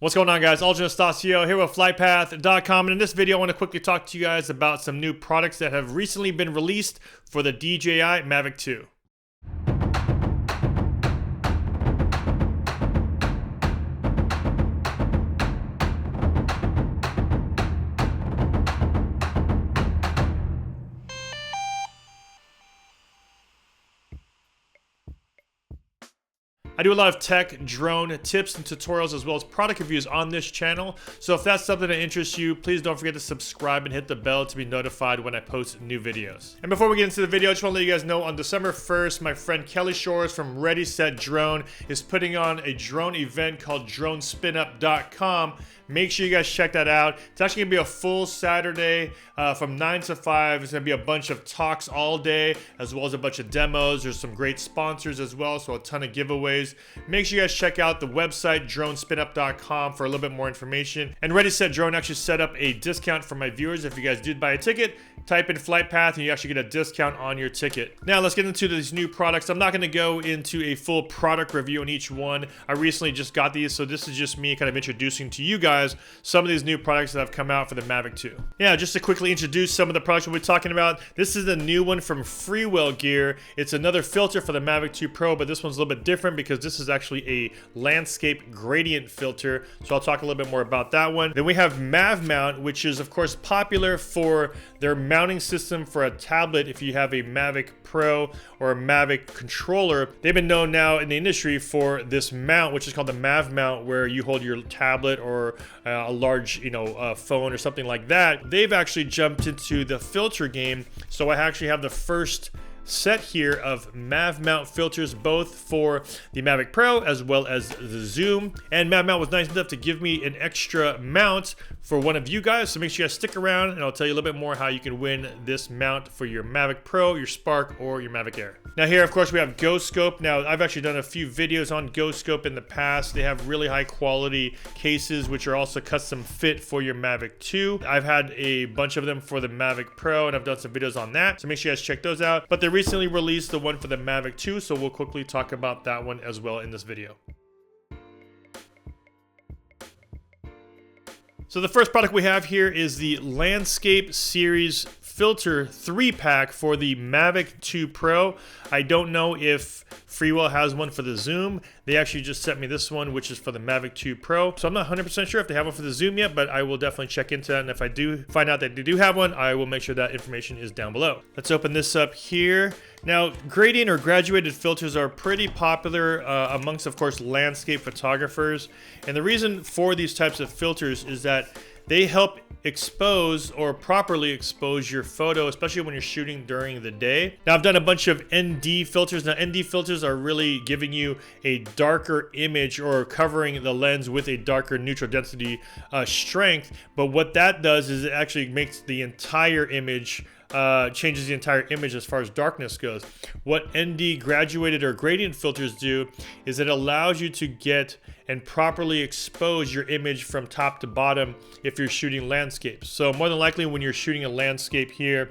What's going on, guys? Algin here with FlytPath.com, and in this video I want to quickly talk to you guys about some new products that have recently been released for the DJI Mavic 2. I do a lot of tech, drone tips and tutorials as well as product reviews on this channel. So if that's something that interests you, please don't forget to subscribe and hit the bell to be notified when I post new videos. And before we get into the video, I just want to let you guys know on December 1st, my friend Kelly Shores from Ready Set Drone is putting on a drone event called DroneSpinUp.com. Make sure you guys check that out. It's actually going to be a full Saturday from 9 to 5. It's going to be a bunch of talks all day, as well as a bunch of demos. There's some great sponsors as well, so a ton of giveaways. Make sure you guys check out the website, DroneSpinUp.com, for a little bit more information. And Ready Set Drone actually set up a discount for my viewers. If you guys did buy a ticket, type in FlightPath and you actually get a discount on your ticket. Now let's get into these new products. I'm not going to go into a full product review on each one. I recently just got these, so this is just me kind of introducing to you guys some of these new products that have come out for the Mavic 2. Yeah, just to quickly introduce some of the products we'll be talking about. This is a new one from Freewell Gear. It's another filter for the Mavic 2 Pro, but this one's a little bit different because this is actually a landscape gradient filter. So I'll talk a little bit more about that one. Then we have Mavmount, which is of course popular for their mounting system for a tablet. If you have a Mavic Pro or a Mavic controller, they've been known now in the industry for this mount, which is called the Mavmount, where you hold your tablet or a large, phone or something like that. They've actually jumped into the filter game, so I actually have the first set here of Mavmount filters, both for the Mavic Pro as well as the Zoom. And Mavmount was nice enough to give me an extra mount for one of you guys, so make sure you guys stick around and I'll tell you a little bit more how you can win this mount for your Mavic Pro, your Spark, or your Mavic Air. Now here, of course, we have GoScope. Now I've actually done a few videos on GoScope in the past. They have really high quality cases which are also custom fit for your Mavic 2. I've had a bunch of them for the Mavic Pro and I've done some videos on that, so make sure you guys check those out. But they recently released the one for the Mavic 2, so we'll quickly talk about that one as well in this video. So the first product we have here is the Landscape Series Filter 3-pack for the Mavic 2 Pro. I don't know if Freewell has one for the Zoom. They actually just sent me this one, which is for the Mavic 2 Pro. So I'm not 100% sure if they have one for the Zoom yet, but I will definitely check into that. And if I do find out that they do have one, I will make sure that information is down below. Let's open this up here. Now, gradient or graduated filters are pretty popular amongst, of course, landscape photographers. And the reason for these types of filters is that they help expose or properly expose your photo, especially when you're shooting during the day. Now, I've done a bunch of ND filters. Now, ND filters are really giving you a darker image or covering the lens with a darker neutral density strength. But what that does is it actually makes the entire image changes the entire image as far as darkness goes. What ND graduated or gradient filters do is it allows you to get and properly expose your image from top to bottom if you're shooting landscapes. So more than likely when you're shooting a landscape here,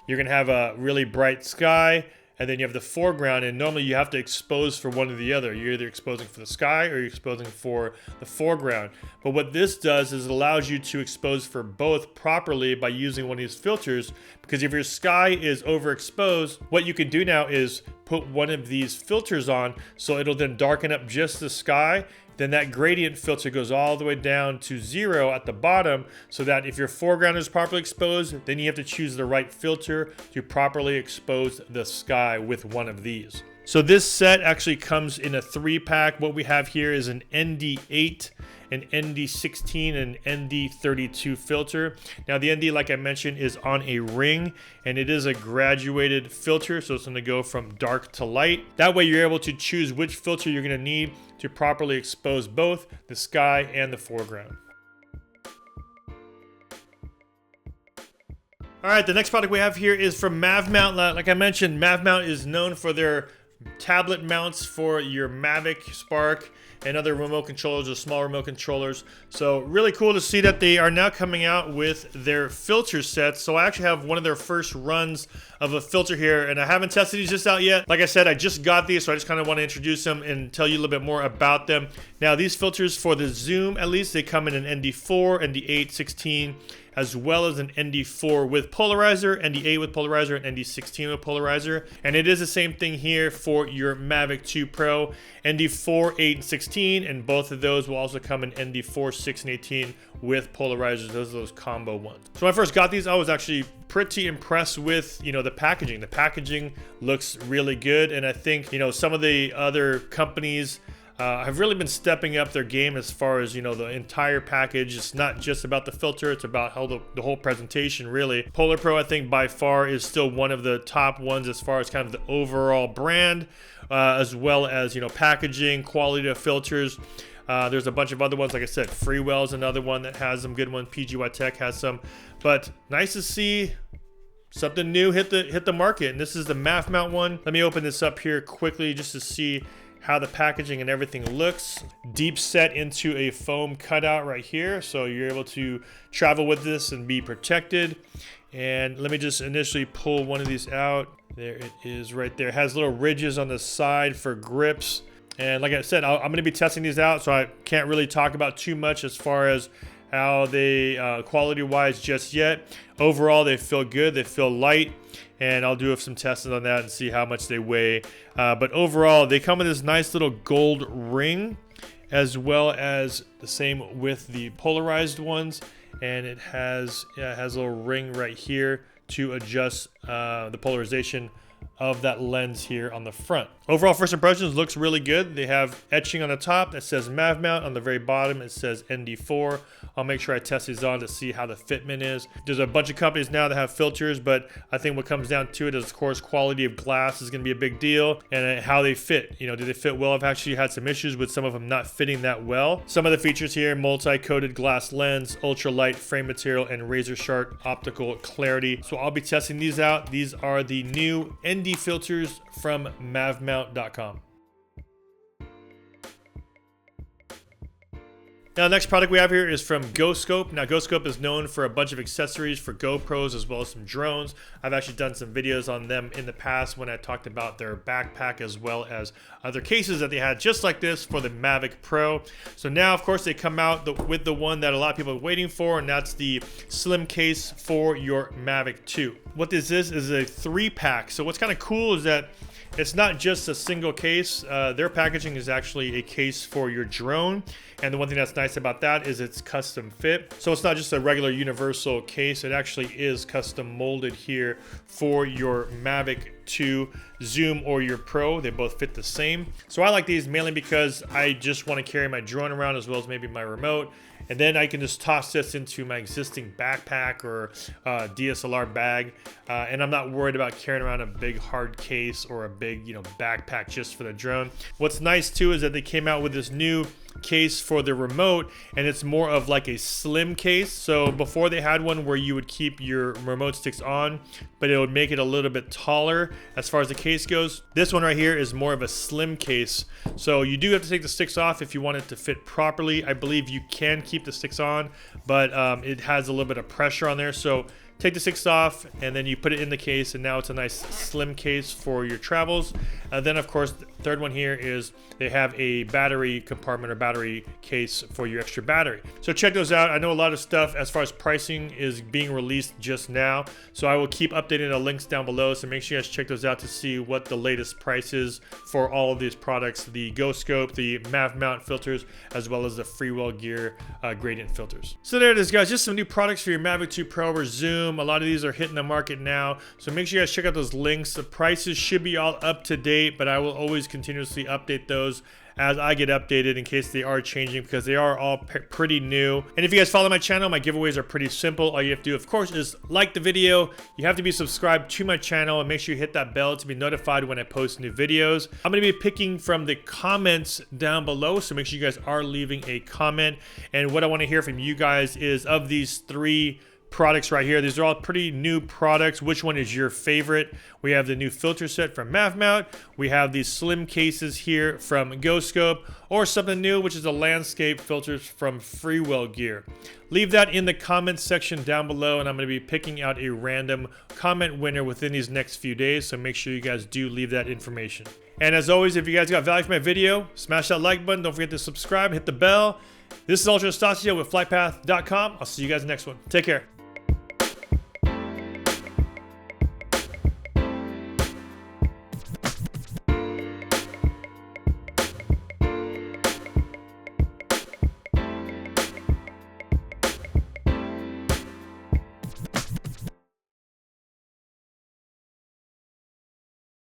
you're gonna have a really bright sky, and then you have the foreground, and normally you have to expose for one or the other. You're either exposing for the sky or you're exposing for the foreground. But what this does is it allows you to expose for both properly by using one of these filters, because if your sky is overexposed, what you can do now is put one of these filters on, so it'll then darken up just the sky. Then that gradient filter goes all the way down to 0 at the bottom, so that if your foreground is properly exposed, then you have to choose the right filter to properly expose the sky with one of these. So this set actually comes in a 3-pack. What we have here is an ND8, an ND16, and an ND32 filter. Now the ND, like I mentioned, is on a ring, and it is a graduated filter, so it's going to go from dark to light. That way you're able to choose which filter you're going to need to properly expose both the sky and the foreground. All right, the next product we have here is from Mavmount. Like I mentioned, Mavmount is known for their tablet mounts for your Mavic, Spark, and other remote controllers or small remote controllers. So really cool to see that they are now coming out with their filter sets. So I actually have one of their first runs of a filter here, and I haven't tested these just out yet. Like I said, I just got these, so I just kind of want to introduce them and tell you a little bit more about them. Now these filters, for the zoom at least, they come in an ND4, ND8, 16, as well as an ND4 with polarizer, ND8 with polarizer, and ND16 with polarizer. And it is the same thing here for your Mavic 2 Pro, ND4, 8, and 16, and both of those will also come in ND4, 6, and 18 with polarizers. Those are those combo ones. So when I first got these, I was actually pretty impressed with, you know, the packaging. The packaging looks really good, and I think, you know, some of the other companies have really been stepping up their game as far as, you know, the entire package. It's not just about the filter, it's about how the whole presentation, really. Polar Pro, I think, by far is still one of the top ones as far as kind of the overall brand, as well as, you know, packaging, quality of filters. There's a bunch of other ones, like I said. Freewell is another one that has some good ones. PGY Tech has some, but nice to see something new hit the market. And this is the Mavmount one. Let me open this up here quickly just to see how the packaging and everything looks. Deep set into a foam cutout right here, so you're able to travel with this and be protected. And let me just initially pull one of these out. There it is right there. It has little ridges on the side for grips. And like I said, I'm going to be testing these out, so I can't really talk about too much as far as how they quality wise just yet. Overall, they feel good, they feel light, and I'll do some testing on that and see how much they weigh. But overall, they come with this nice little gold ring, as well as the same with the polarized ones. And it has a little ring right here to adjust the polarization of that lens here on the front. Overall, first impressions looks really good. They have etching on the top that says Mavmount. On the very bottom, it says ND4. I'll make sure I test these on to see how the fitment is. There's a bunch of companies now that have filters, but I think what comes down to it is, of course, quality of glass is going to be a big deal, and how they fit. You know, do they fit well? I've actually had some issues with some of them not fitting that well. Some of the features here: multi-coated glass lens, ultra-light frame material, and razor-sharp optical clarity. So I'll be testing these out. These are the new ND filters from Mavmount.com. Now, the next product we have here is from GoScope. Now, GoScope is known for a bunch of accessories for GoPros as well as some drones. I've actually done some videos on them in the past when I talked about their backpack as well as other cases that they had just like this for the Mavic Pro. So now, of course, they come out with the one that a lot of people are waiting for, and that's the slim case for your Mavic 2. What this is a 3-pack. So what's kind of cool is that it's not just a single case. Their packaging is actually a case for your drone. And the one thing that's nice about that is it's custom fit. So it's not just a regular universal case. It actually is custom molded here for your Mavic 2 Zoom or your Pro. They both fit the same. So I like these mainly because I just want to carry my drone around as well as maybe my remote. And then I can just toss this into my existing backpack or DSLR bag. And I'm not worried about carrying around a big hard case or a big, backpack just for the drone. What's nice too is that they came out with this new case for the remote, and it's more of like a slim case. So before they had one where you would keep your remote sticks on, but it would make it a little bit taller as far as the case goes. This one right here is more of a slim case. So you do have to take the sticks off if you want it to fit properly. I believe you can keep the sticks on, but it has a little bit of pressure on there. So take the sticks off and then you put it in the case, and now it's a nice slim case for your travels. And then of course the third one here is they have a battery compartment or battery case for your extra battery. So check those out. I know a lot of stuff as far as pricing is being released just now, so I will keep updating the links down below, so make sure you guys check those out to see what the latest price is for all of these products: the GoScope, the Mavmount filters, as well as the Freewell Gear gradient filters. So there it is, guys, just some new products for your Mavic 2 Pro or Zoom. A lot of these are hitting the market now, so make sure you guys check out those links. The prices should be all up to date, but I will always continuously update those as I get updated in case they are changing, because they are all pretty new. And if you guys follow my channel, my giveaways are pretty simple. All you have to do, of course, is like the video. You have to be subscribed to my channel, and make sure you hit that bell to be notified when I post new videos. I'm going to be picking from the comments down below, so make sure you guys are leaving a comment. And what I want to hear from you guys is, of these 3 products right here. These are all pretty new products. Which one is your favorite? We have the new filter set from Mavmount. We have these slim cases here from GoScope, or something new, which is the landscape filters from Freewell Gear. Leave that in the comments section down below, and I'm going to be picking out a random comment winner within these next few days, so make sure you guys do leave that information. And as always, if you guys got value from my video, smash that like button. Don't forget to subscribe, hit the bell. This is Ultra Estacio with FlytPath.com. I'll see you guys next one. Take care.